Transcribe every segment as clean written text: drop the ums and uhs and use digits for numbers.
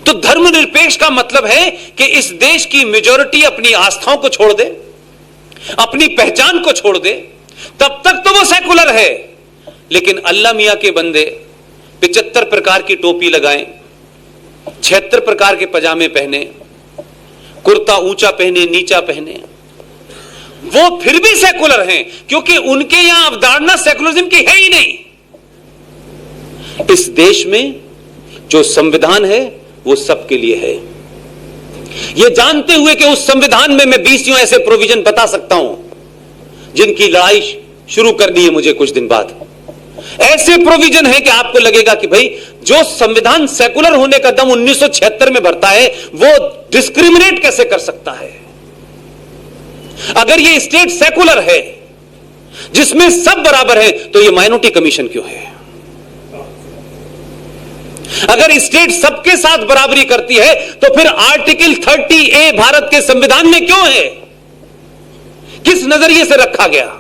तो धर्मनिरपेक्ष का मतलब है कि इस देश की मेजॉरिटी अपनी आस्थाओं को छोड़ दे, अपनी पहचान को छोड़ दे, तब तक तो वो सेकुलर है। लेकिन अल्लाह मियां के बंदे 75 प्रकार की टोपी लगाएं, 76 प्रकार के पजामे पहने, कुर्ता ऊंचा पहने, नीचा पहने, वो फिर भी सेकुलर हैं, क्योंकि उनके यहां अवधारणा सेकुलरिज्म की है ही नहीं। इस देश में जो संविधान है वो सबके लिए है, ये जानते हुए कि उस संविधान में मैं 20 ऐसे प्रोविजन बता सकता हूं जिनकी लड़ाई शुरू करनी है मुझे कुछ दिन बाद। ऐसे प्रोविजन है कि आपको लगेगा कि भाई जो संविधान सेकुलर होने का दम 1976 में भरता है वो डिस्क्रिमिनेट कैसे कर सकता है। अगर ये स्टेट सेकुलर है जिसमें सब बराबर है तो ये माइनॉरिटी कमीशन क्यों है? अगर स्टेट सबके साथ बराबरी करती है तो फिर आर्टिकल 30A भारत के संविधान में क्यों है? किस नजरिए से रखा गया?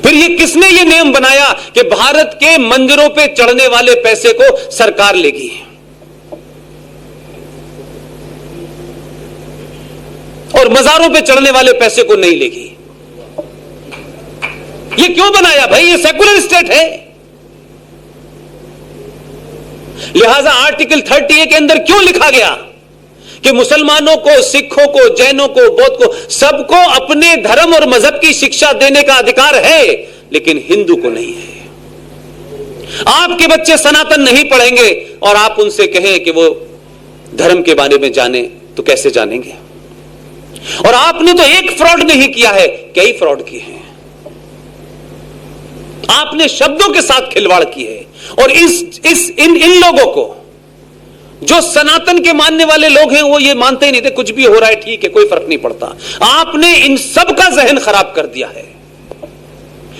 फिर ये किसने ये नियम बनाया कि भारत के मंदिरों पे चढ़ने वाले पैसे को सरकार लेगी और मजारों पे चढ़ने वाले पैसे को नहीं लेगी? ये क्यों बनाया भाई? ये सेकुलर स्टेट है। लिहाजा आर्टिकल 30A के अंदर क्यों लिखा गया कि मुसलमानों को, सिखों को, जैनों को, बौद्ध को, सबको अपने धर्म और मजहब की शिक्षा देने का अधिकार है, लेकिन हिंदू को नहीं है। आपके बच्चे सनातन नहीं पढ़ेंगे और आप उनसे कहें कि वो धर्म के बारे में जाने तो कैसे जानेंगे? और आपने तो एक फ्रॉड नहीं किया है, कई फ्रॉड किए हैं। आपने शब्दों के साथ खिलवाड़ की है और इन लोगों को, जो सनातन के मानने वाले लोग हैं, वो ये मानते ही नहीं थे कुछ भी हो रहा है ठीक है, कोई फर्क नहीं पड़ता। आपने इन सब का जहन खराब कर दिया है।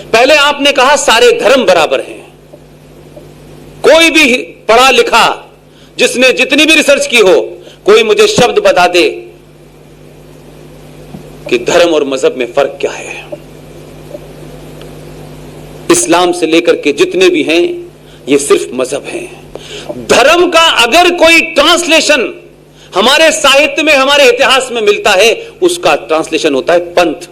पहले आपने कहा सारे धर्म बराबर हैं। कोई भी पढ़ा लिखा जिसने जितनी भी रिसर्च की हो, कोई मुझे शब्द बता दे कि धर्म और मजहब में फर्क क्या है। इस्लाम से लेकर के जितने भी हैं ये सिर्फ मजहब हैं। धर्म का अगर कोई ट्रांसलेशन हमारे साहित्य में, हमारे इतिहास में मिलता है, उसका ट्रांसलेशन होता है पंथ।